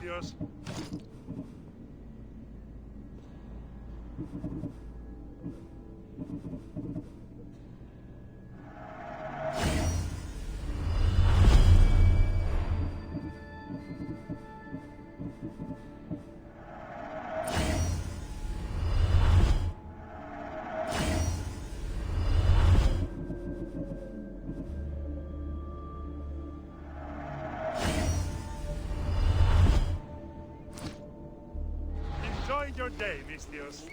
Alexios. Enjoy your day, Mistios.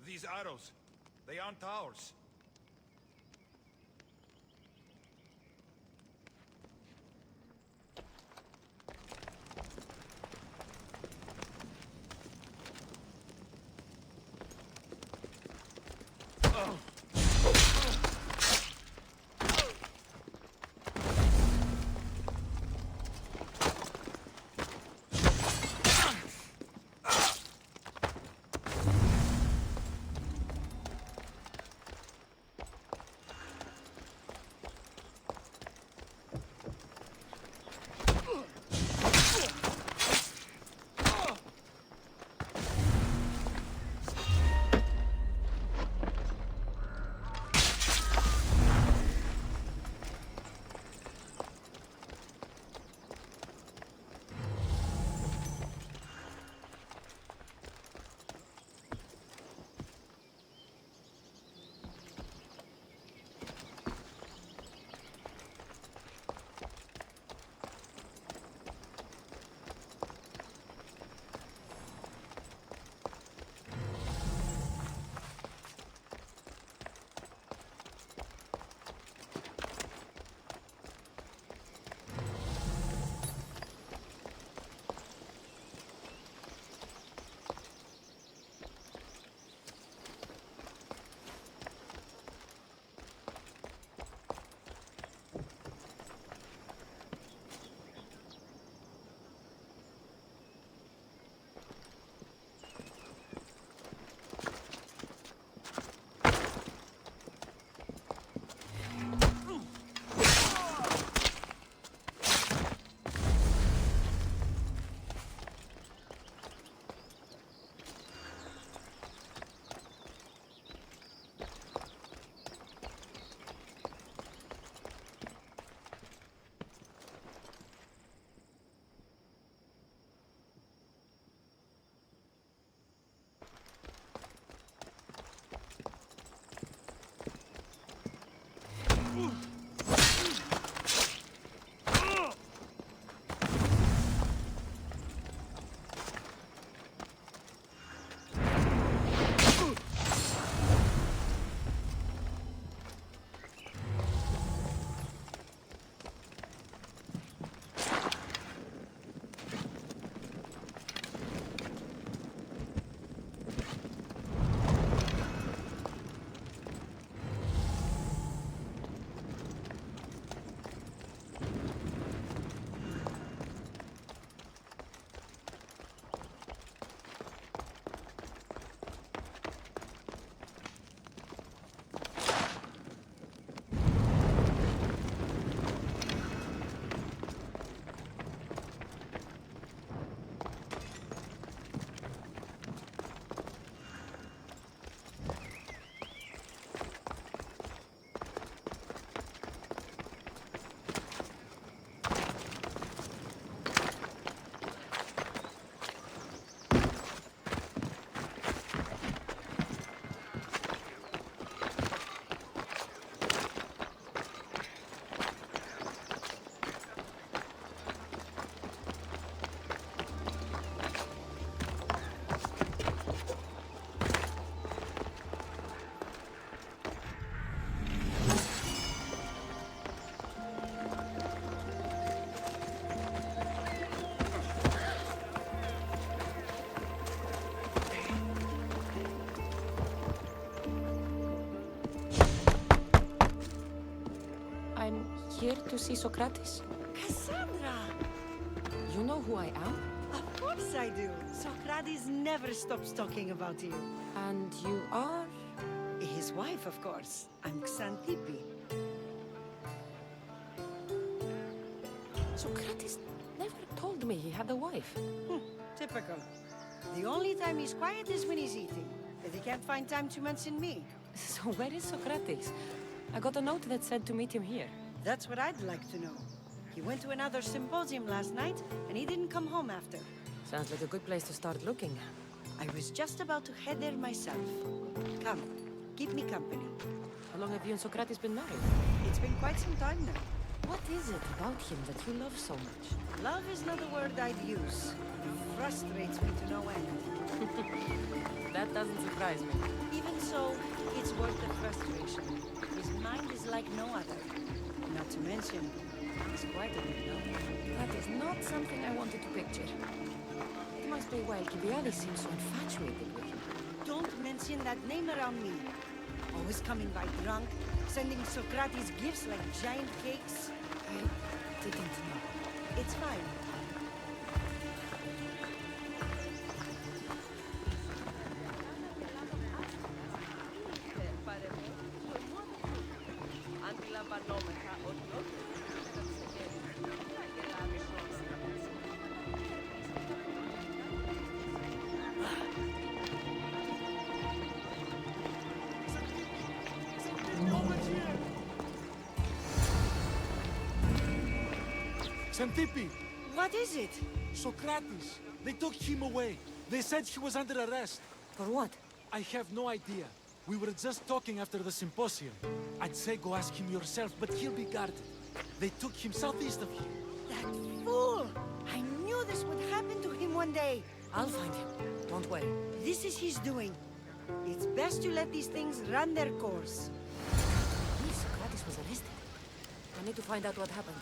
These arrows, they aren't ours. to see Socrates? Kassandra! You know who I am? Of course I do. Socrates never stops talking about you. And you are? His wife, of course. I'm Xantippe. Socrates never told me he had a wife. Typical. The only time he's quiet is when he's eating. If he can't find time to mention me. So where is Socrates? I got a note that said to meet him here. That's what I'd like to know. He went to another symposium last night, and he didn't come home after. Sounds like a good place to start looking. I was just about to head there myself. Come, keep me company. How long have you and Socrates been married? It's been quite some time now. What is it about him that you love so much? Love is not a word I'd use. It frustrates me to no end. That doesn't surprise me. Even so, it's worth the frustration. His mind is like no other. Not to mention, he's quite a bit known. That is not something I wanted to picture. It must be why Kibiali seems so infatuated with him. Don't mention that name around me. Always coming by drunk, sending Socrates gifts like giant cakes. I didn't know. It's fine. Xantippe! What is it? Socrates! They took him away. They said he was under arrest. For what? I have no idea. We were just talking after the symposium. I'd say go ask him yourself, but he'll be guarded. They took him southeast of here. That fool! I knew this would happen to him one day. I'll find him. Don't worry. This is his doing. It's best to let these things run their course. Socrates was arrested. I need to find out what happened.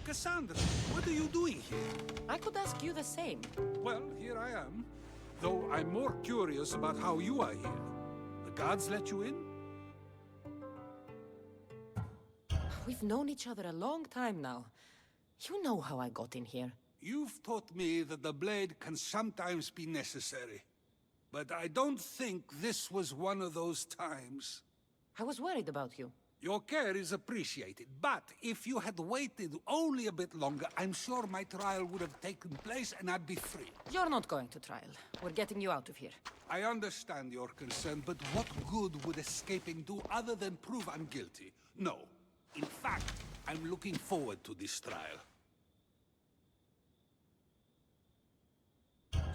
Kassandra, what are you doing here? I could ask you the same. Well, here I am. Though I'm more curious about how you are here. The guards let you in? We've known each other a long time now. You know how I got in here. You've taught me that the blade can sometimes be necessary. But I don't think this was one of those times. I was worried about you. Your care is appreciated, but if you had waited only a bit longer, I'm sure my trial would have taken place and I'd be free. You're not going to trial. We're getting you out of here. I understand your concern, but what good would escaping do other than prove I'm guilty? No. In fact, I'm looking forward to this trial.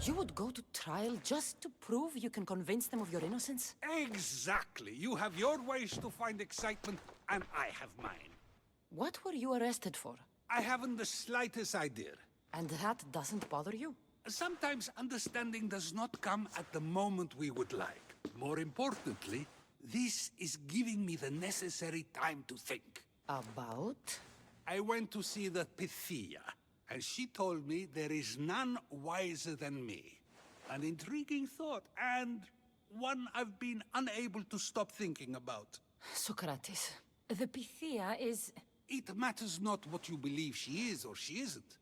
You would go to trial just to prove you can convince them of your innocence? Exactly. You have your ways to find excitement, and I have mine. What were you arrested for? I haven't the slightest idea. And that doesn't bother you? Sometimes understanding does not come at the moment we would like. More importantly, this is giving me the necessary time to think. About? I went to see the Pythia, and she told me there is none wiser than me. An intriguing thought, and one I've been unable to stop thinking about. Socrates, the Pythia is... It matters not what you believe she is or she isn't.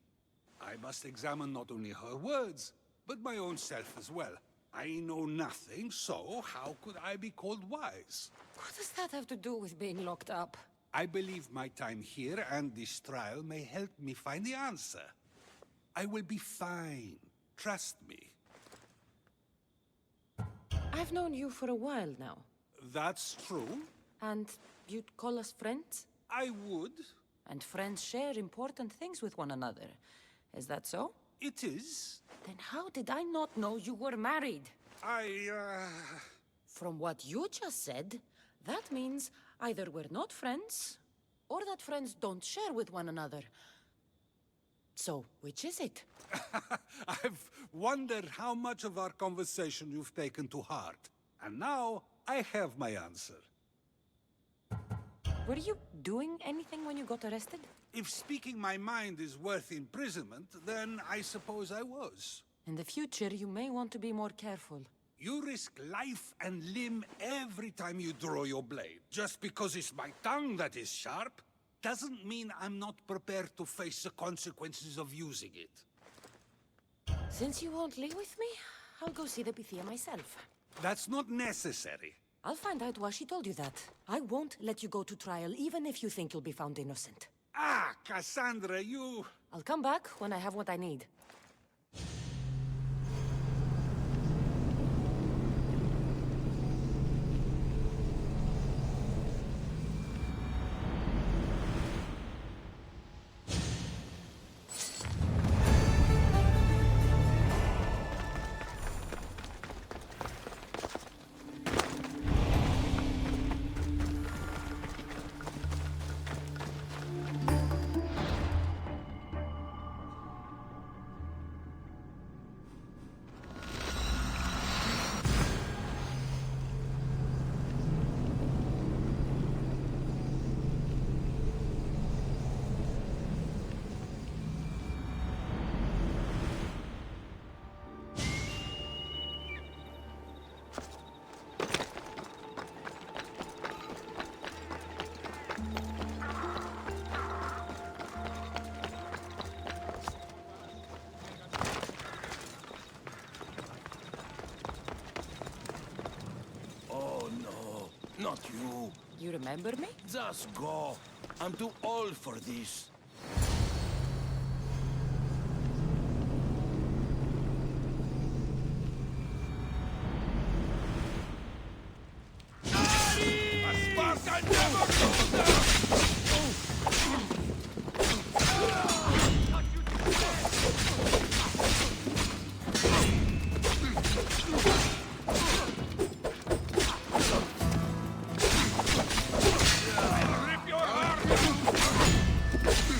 I must examine not only her words, but my own self as well. I know nothing, so how could I be called wise? What does that have to do with being locked up? I believe my time here and this trial may help me find the answer. I will be fine. Trust me. I've known you for a while now. That's true. And you'd call us friends? I would. And friends share important things with one another. Is that so? It is. Then how did I not know you were married? From what you just said, that means either we're not friends, or that friends don't share with one another. So, which is it? I've wondered how much of our conversation you've taken to heart. And now, I have my answer. Were you doing anything when you got arrested? If speaking my mind is worth imprisonment, then I suppose I was. In the future, you may want to be more careful. You risk life and limb every time you draw your blade. Just because it's my tongue that is sharp, doesn't mean I'm not prepared to face the consequences of using it. Since you won't leave with me, I'll go see the Pythia myself. That's not necessary. I'll find out why she told you that. I won't let you go to trial, even if you think you'll be found innocent. Ah, Kassandra, you... I'll come back when I have what I need. Not you. You remember me? Just go. I'm too old for this. Rip your heart out!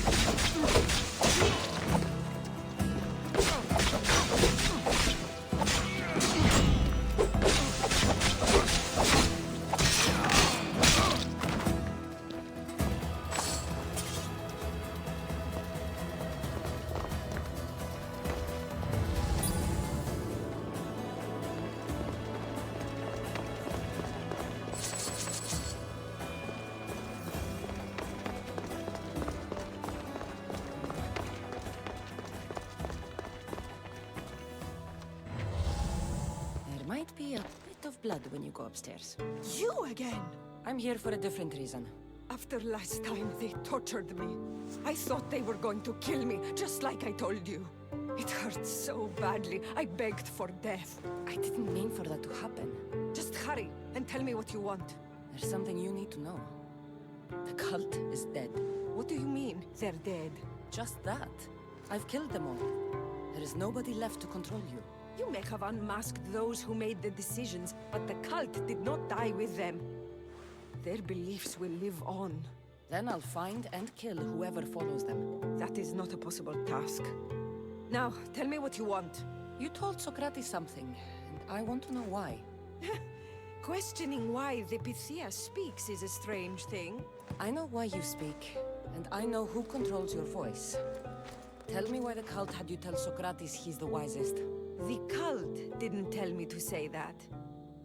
Might be a bit of blood when you go upstairs. You again? I'm here for a different reason. After last time, they tortured me. I thought they were going to kill me, just like I told you. It hurt so badly, I begged for death. I didn't mean for that to happen. Just hurry, and tell me what you want. There's something you need to know. The cult is dead. What do you mean, they're dead? Just that. I've killed them all. There is nobody left to control you. You may have unmasked those who made the decisions, but the cult did not die with them. Their beliefs will live on. Then I'll find and kill whoever follows them. That is not a possible task. Now, tell me what you want. You told Socrates something, and I want to know why. Questioning why the Pythia speaks is a strange thing. I know why you speak, and I know who controls your voice. Tell me why the cult had you tell Socrates he's the wisest. The cult didn't tell me to say that.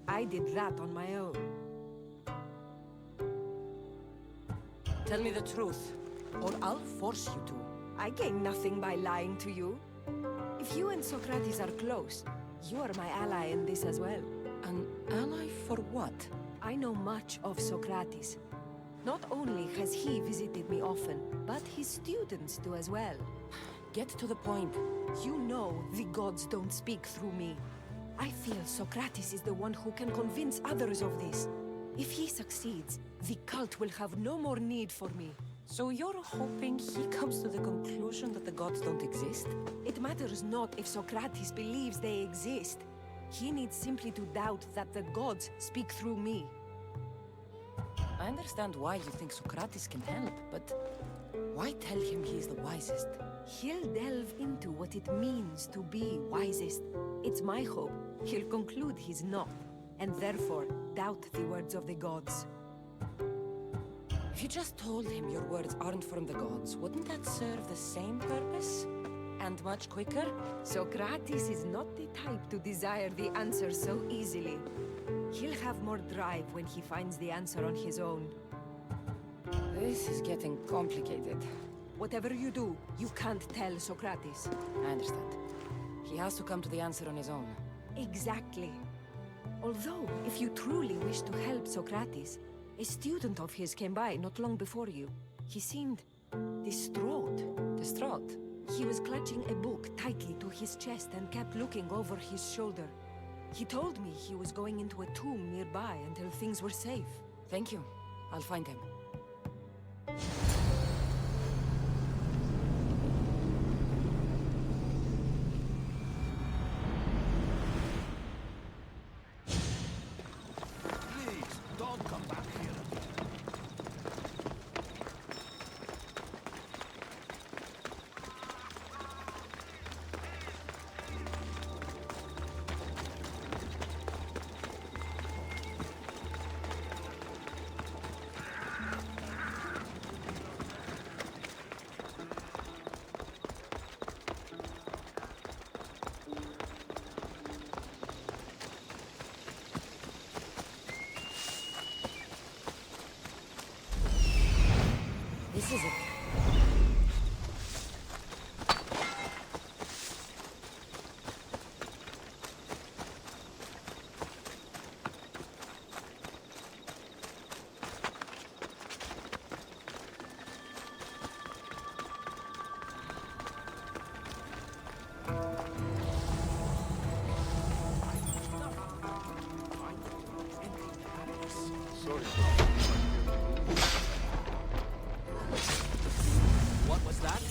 I did that on my own. Tell me the truth, or I'll force you to. I gain nothing by lying to you. If you and Socrates are close, you are my ally in this as well. An ally for what? I know much of Socrates. Not only has he visited me often, but his students do as well. Get to the point. You know the gods don't speak through me. I feel Socrates is the one who can convince others of this. If he succeeds, the cult will have no more need for me. So you're hoping he comes to the conclusion that the gods don't exist? It matters not if Socrates believes they exist. He needs simply to doubt that the gods speak through me. I understand why you think Socrates can help, but why tell him he's the wisest? He'll delve into what it means to be wisest. It's my hope he'll conclude he's not, and therefore doubt the words of the gods. If you just told him your words aren't from the gods, wouldn't that serve the same purpose? And much quicker? Socrates is not the type to desire the answer so easily. He'll have more drive when he finds the answer on his own. This is getting complicated. Whatever you do, you can't tell Socrates. I understand. He has to come to the answer on his own. Exactly. Although, if you truly wish to help Socrates, a student of his came by not long before you. He seemed distraught. Distraught? He was clutching a book tightly to his chest and kept looking over his shoulder. He told me he was going into a tomb nearby until things were safe. Thank you. I'll find him. Please, don't come back here again. This is it. What was that?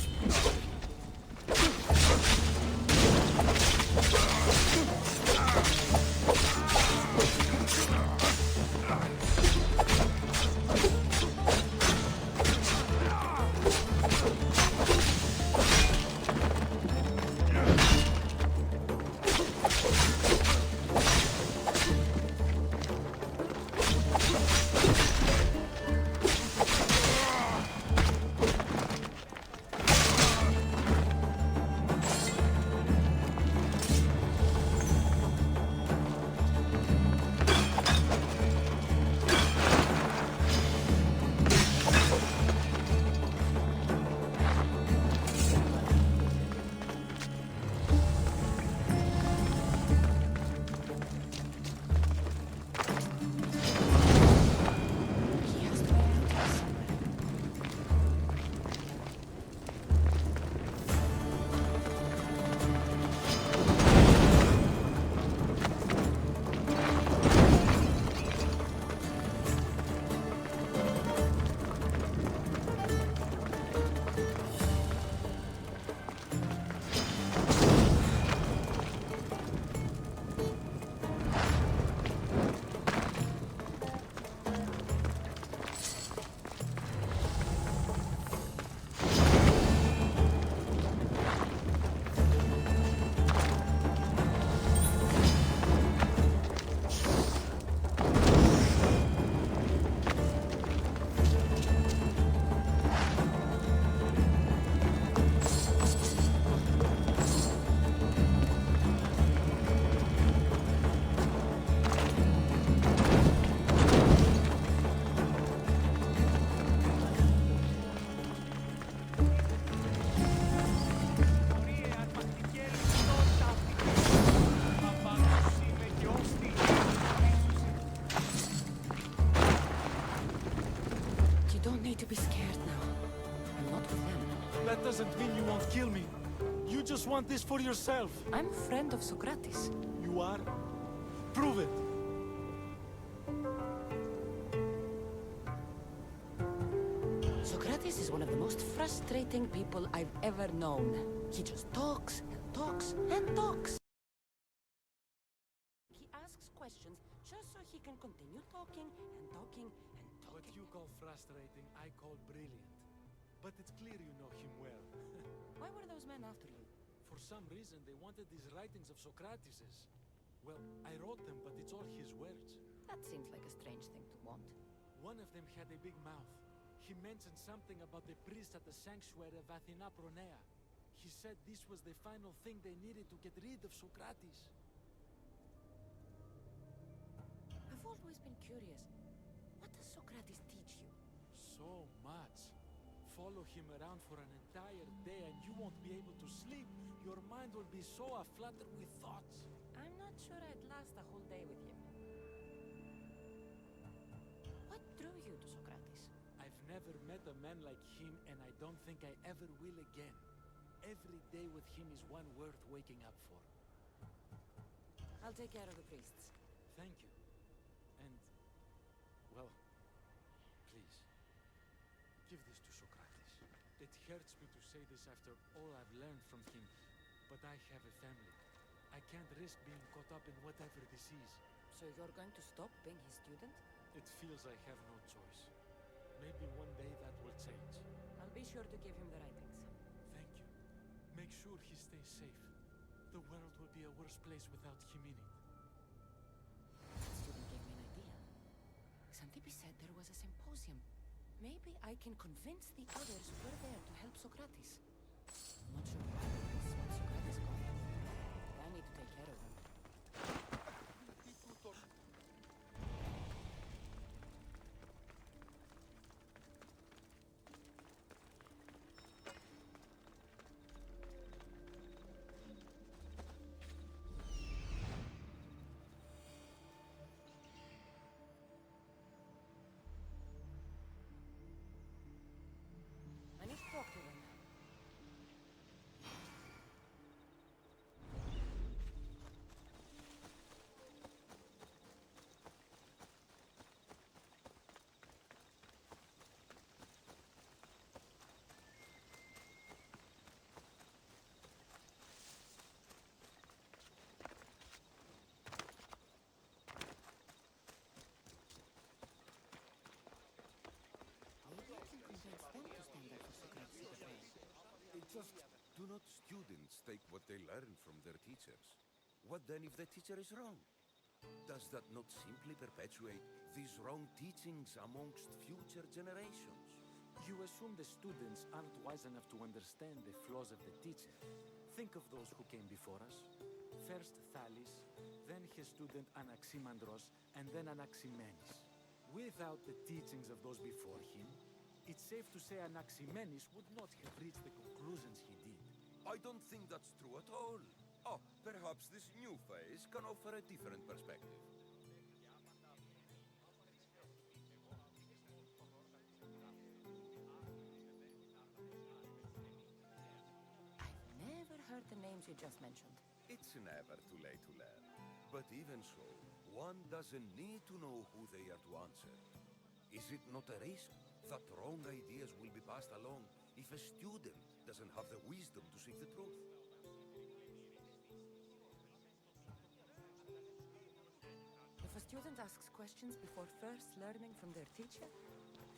need to be scared now. I'm not with them. That doesn't mean you won't kill me. You just want this for yourself. I'm a friend of Socrates. You are? Prove it. Socrates is one of the most frustrating people I've ever known. He just talks and talks and talks. He asks questions just so he can continue talking and talking and talking. What you call frustrating, I call brilliant. But it's clear you know him well. Why were those men after you? For some reason, they wanted these writings of Socrates's. Well, I wrote them, but it's all his words. That seems like a strange thing to want. One of them had a big mouth. He mentioned something about the priest at the sanctuary of Athena Pronea. He said this was the final thing they needed to get rid of Socrates. I've always been curious. What does Socrates teach you? So much. Follow him around for an entire day and you won't be able to sleep. Your mind will be so aflutter with thoughts. I'm not sure I'd last a whole day with him. What drew you to Socrates? I've never met a man like him and I don't think I ever will again. Every day with him is one worth waking up for. I'll take care of the priests. Thank you. And, well, please, give this to Socrates. It hurts me to say this after all I've learned from him, but I have a family. I can't risk being caught up in whatever this is. So you're going to stop being his student? It feels I have no choice. Maybe one day that will change. I'll be sure to give him the writings. Thank you. Make sure he stays safe. The world will be a worse place without him in it. That student gave me an idea. Xantippe said there was a symposium. Maybe I can convince the others we're there to help Socrates. I'm not sure why this is what Socrates got. I need to take care of him. I need to talk to them. Maybe I can convince them to stand up for Socrates' defense. Just do not students take what they learn from their teachers? What then if the teacher is wrong? Does that not simply perpetuate these wrong teachings amongst future generations? You assume the students aren't wise enough to understand the flaws of the teacher. Think of those who came before us. First Thales, then his student Anaximandros, and then Anaximenes. Without the teachings of those before him, it's safe to say Anaximenes would not have reached the conclusions he did. I don't think that's true at all. Oh, perhaps this new phase can offer a different perspective. I've never heard the names you just mentioned. It's never too late to learn. But even so, one doesn't need to know who they are to answer. Is it not a risk that wrong ideas will be passed along if a student doesn't have the wisdom to seek the truth? If a student asks questions before first learning from their teacher,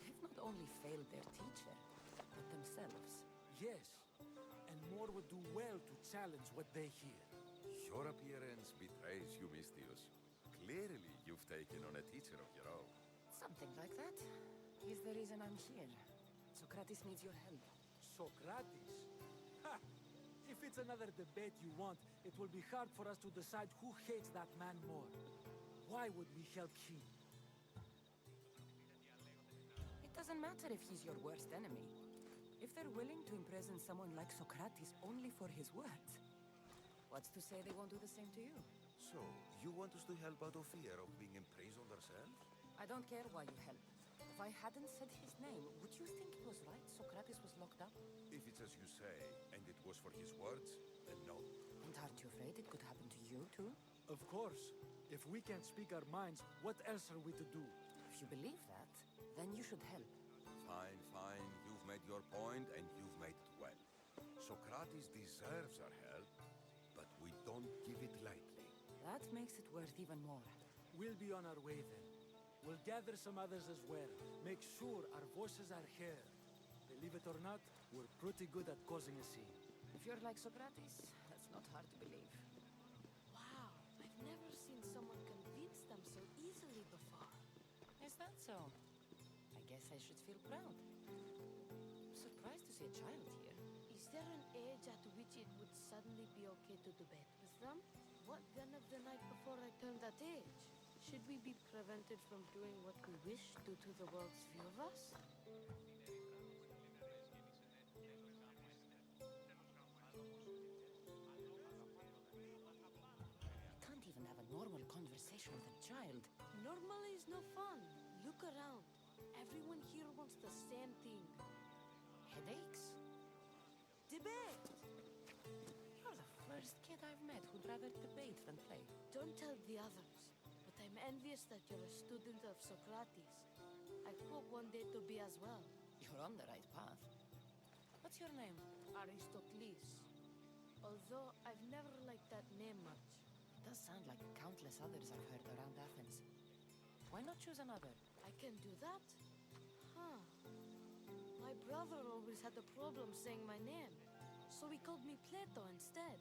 they've not only failed their teacher, but themselves. Yes, and more would do well to challenge what they hear. Your appearance betrays you, Mystios. Clearly, you've taken on a teacher of your own. Something like that. He's the reason I'm here. Socrates needs your help. Socrates? Ha! If it's another debate you want, it will be hard for us to decide who hates that man more. Why would we help him? It doesn't matter if he's your worst enemy. If they're willing to imprison someone like Socrates only for his words, what's to say they won't do the same to you? So, you want us to help out of fear of being imprisoned ourselves? I don't care why you help. If I hadn't said his name, would you think it was right Socrates was locked up? If it's as you say, and it was for his words, then no. And aren't you afraid it could happen to you, too? Of course. If we can't speak our minds, what else are we to do? If you believe that, then you should help. Fine, fine. You've made your point, and you've made it well. Socrates deserves our help, but we don't give it lightly. That makes it worth even more. We'll be on our way then. We'll gather some others as well. Make sure our voices are heard. Believe it or not, we're pretty good at causing a scene. If you're like Socrates, that's not hard to believe. Wow, I've never seen someone convince them so easily before. Is that so? I guess I should feel proud. I'm surprised to see a child here. Is there an age at which it would suddenly be okay to debate with them? What then of the night before I turned that age? Should we be prevented from doing what we wish due to the world's view of us? I can't even have a normal conversation with a child. Normal is no fun. Look around. Everyone here wants the same thing. Headaches? Debate! You're the first kid I've met who'd rather debate than play. Don't tell the others, but I'm envious that you're a student of Socrates. I hope one day to be as well. You're on the right path. What's your name? Aristocles. Although I've never liked that name much. It does sound like countless others I've heard around Athens. Why not choose another? I can do that? Huh. My brother always had a problem saying my name, so he called me Plato instead.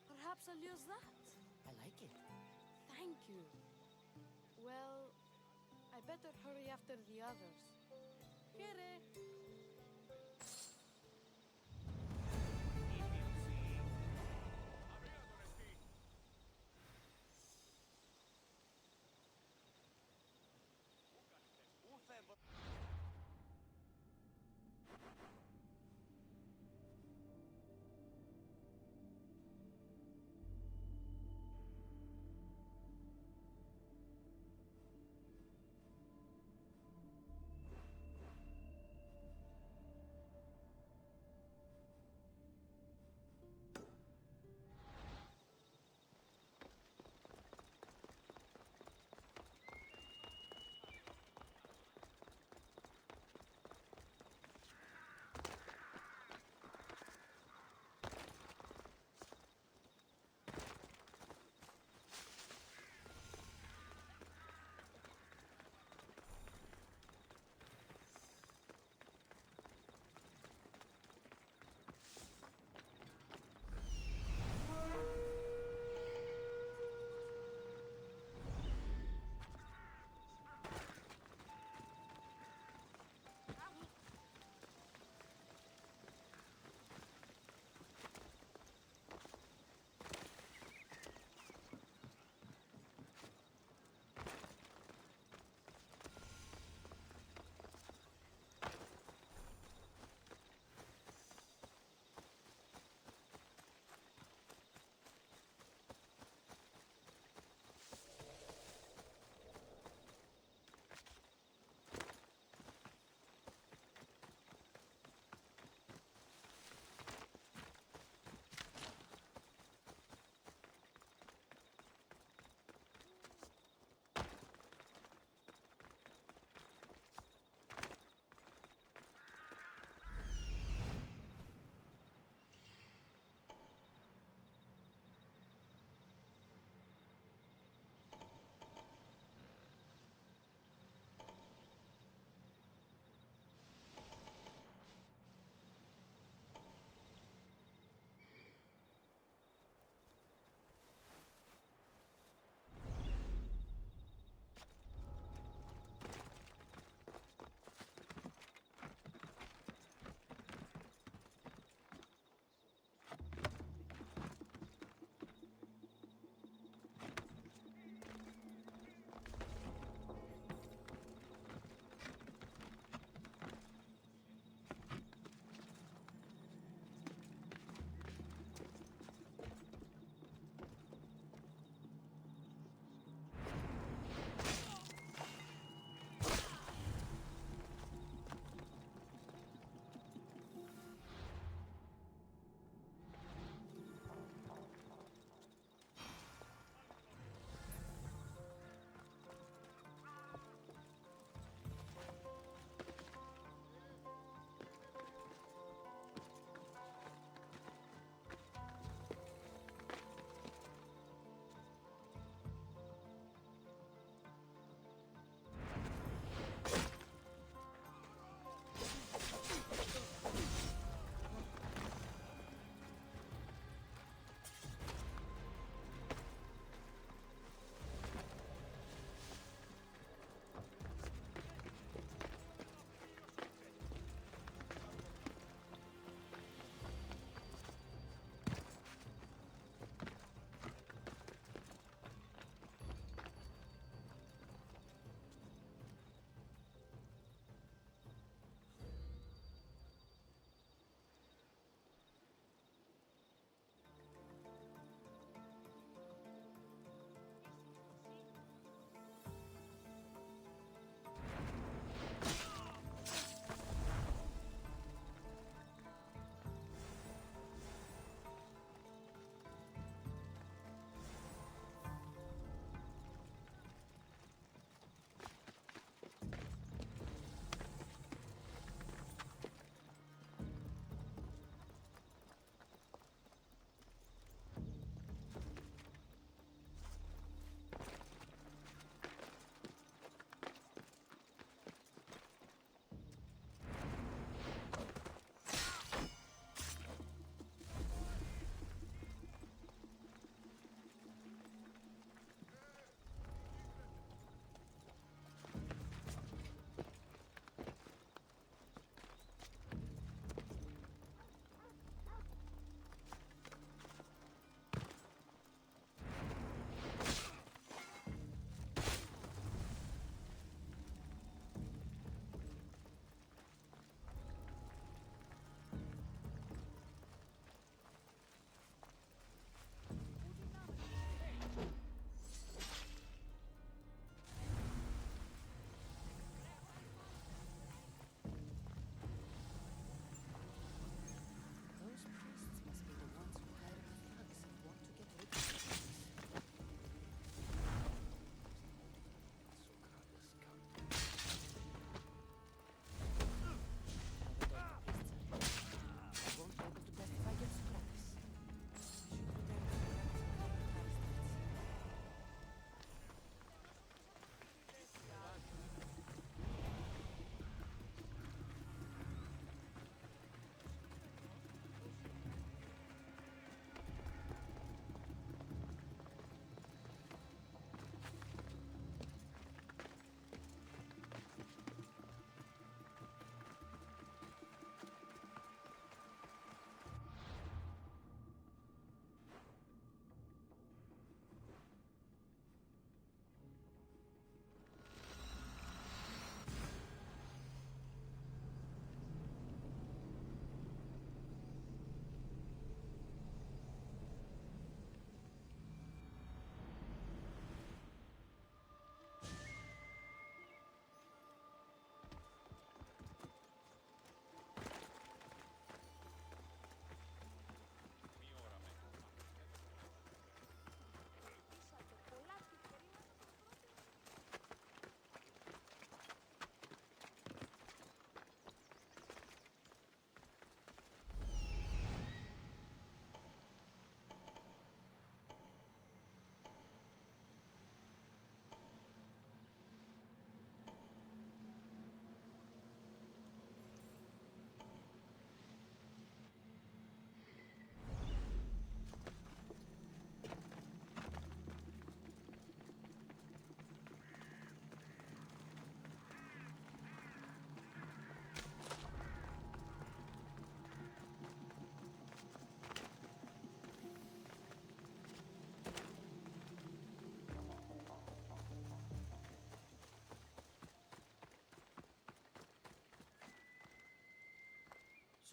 Perhaps I'll use that. I like it. Thank you. Well, I better hurry after the others. Here.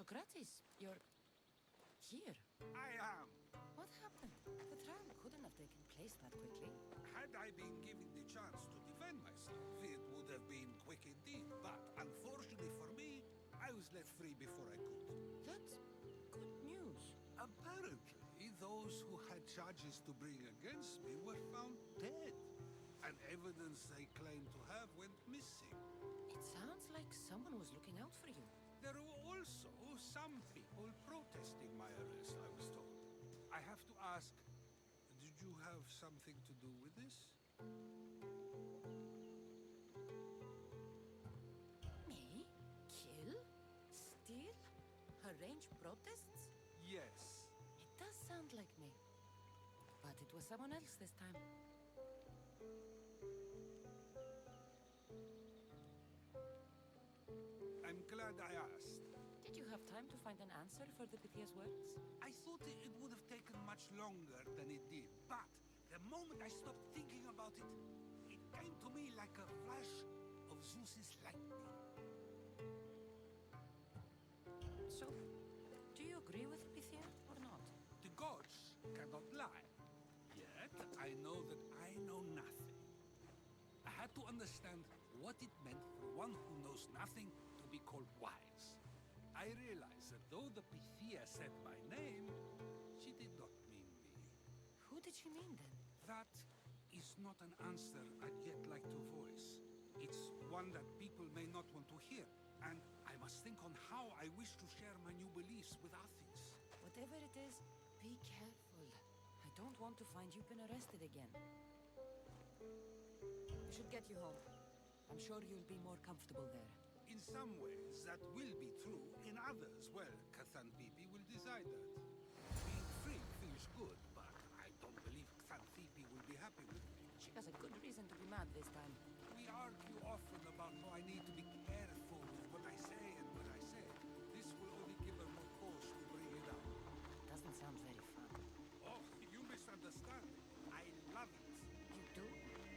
Socrates, you're... here. I am. What happened? The trial couldn't have taken place that quickly. Had I been given the chance to defend myself, it would have been quick indeed. But unfortunately for me, I was let free before I could. That's good news. Apparently, those who had charges to bring against me were found dead. And evidence they claimed to have went missing. It sounds like someone was looking out for you. There were also some people protesting my arrest, I was told. I have to ask, did you have something to do with this? Me? Kill? Steal? Arrange protests? Yes. It does sound like me. But it was someone else this time. I'm glad I asked. Did you have time to find an answer for the Pythia's words? I thought it would have taken much longer than it did, but the moment I stopped thinking about it, it came to me like a flash of Zeus's lightning. So, do you agree with Pythia or not? The gods cannot lie. Yet, I know that I know nothing. I had to understand what it meant for one who knows nothing to be called wise. I realized that though the Pythia said my name, she did not mean me. Who did she mean then? That is not an answer I'd yet like to voice. It's one that people may not want to hear, and I must think on how I wish to share my new beliefs with Athens. Whatever it is, be careful. I don't want to find you've been arrested again. We should get you home. I'm sure you'll be more comfortable there. In some ways, that will be true. In others, well, Kassandra will decide that. Being free feels good, but I don't believe Kassandra will be happy with me. She has a good reason to be mad this time. We argue often about how I need to be careful with what I say and what I say. This will only give her more cause to bring it up. Doesn't sound very fun. Oh, you misunderstand. I love it. You do?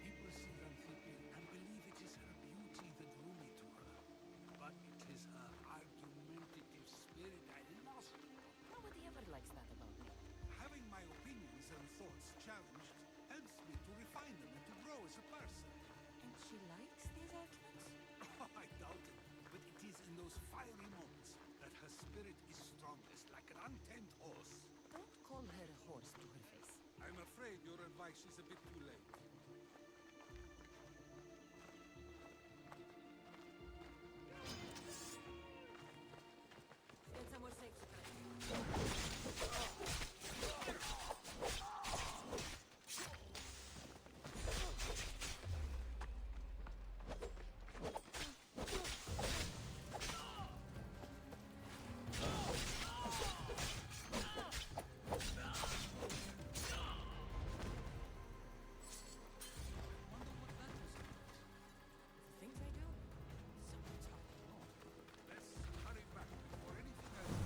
People see Kassandra and believe it is her beauty that drew me to her. But it is her argumentative spirit I lost. Nobody ever likes that about me. Having my opinions and thoughts challenged helps me to refine them and to grow as a person. And she likes these arguments? Oh, I doubt it, but it is in those fiery moments that her spirit is strongest, like an untamed horse. Don't call her a horse to her face. I'm afraid your advice is a bit too late. Get somewhere safe, things I do? Something's up wrong. Let's hurry back before anything else.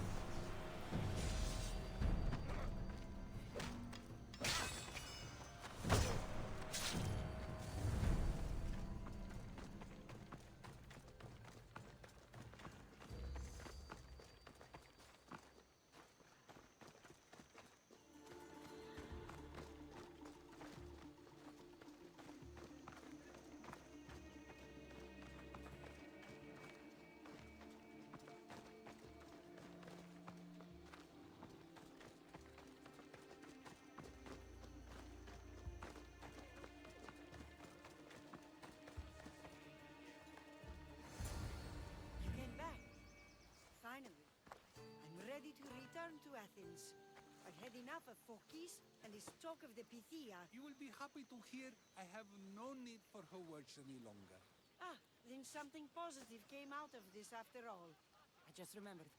You came back. Finally. I'm ready to return to Athens. I've had enough of Phokis and his talk of the Pythia. You will be happy to hear I have no need for her words any longer. Ah, then something positive came out of this after all. I just remembered.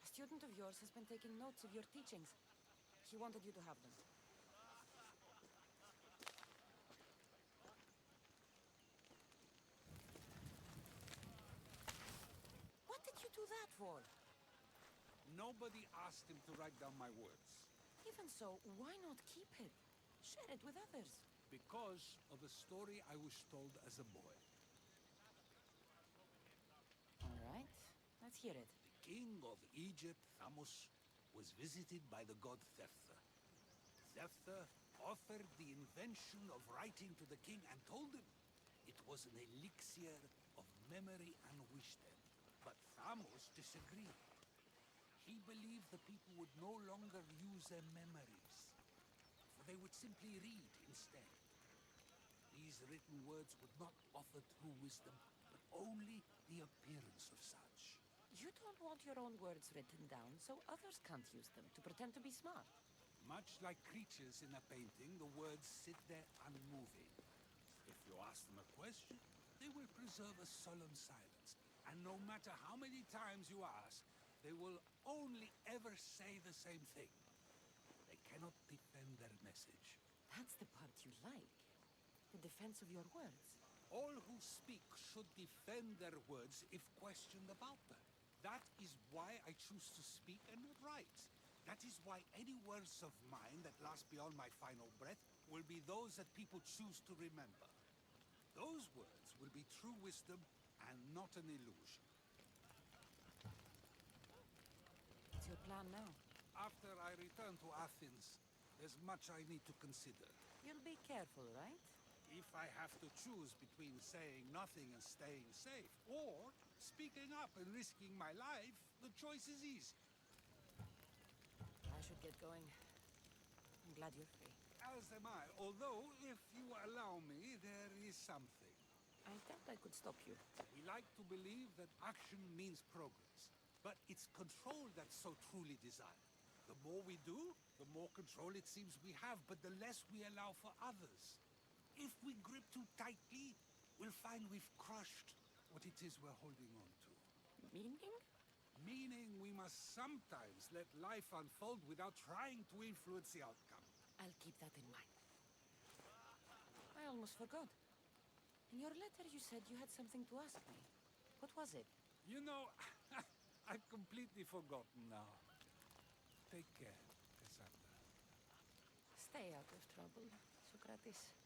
A student of yours has been taking notes of your teachings. He wanted you to have them. What did you do that for? Nobody asked him to write down my words. Even so, why not keep it? Share it with others. Because of a story I was told as a boy. All right, let's hear it. king of Egypt, Thamos, was visited by the god Thephtha. Thephtha offered the invention of writing to the king and told him it was an elixir of memory and wisdom. But Thamos disagreed. He believed the people would no longer use their memories, for they would simply read instead. These written words would not offer true wisdom, but only the appearance of such. You don't want your own words written down so others can't use them to pretend to be smart. Much like creatures in a painting, the words sit there unmoving. If you ask them a question, they will preserve a solemn silence. And no matter how many times you ask, they will only ever say the same thing. They cannot defend their message. That's the part you like. The defense of your words. All who speak should defend their words if questioned about them. That is why I choose to speak and not write. That is why any words of mine that last beyond my final breath will be those that people choose to remember. Those words will be true wisdom and not an illusion. What's your plan now? After I return to Athens, there's much I need to consider. You'll be careful, right? If I have to choose between saying nothing and staying safe, or speaking up and risking my life, the choice is easy. I should get going. I'm glad you're free. As am I, although, if you allow me, there is something. I doubt I could stop you. We like to believe that action means progress, but it's control that's so truly desired. The more we do, the more control it seems we have, but the less we allow for others. If we grip too tightly, we'll find we've crushed what it is we're holding on to. Meaning? Meaning we must sometimes let life unfold without trying to influence the outcome. I'll keep that in mind. I almost forgot. In your letter you said you had something to ask me. What was it? You know, I've completely forgotten now. Take care, Kassandra. Stay out of trouble, Socrates.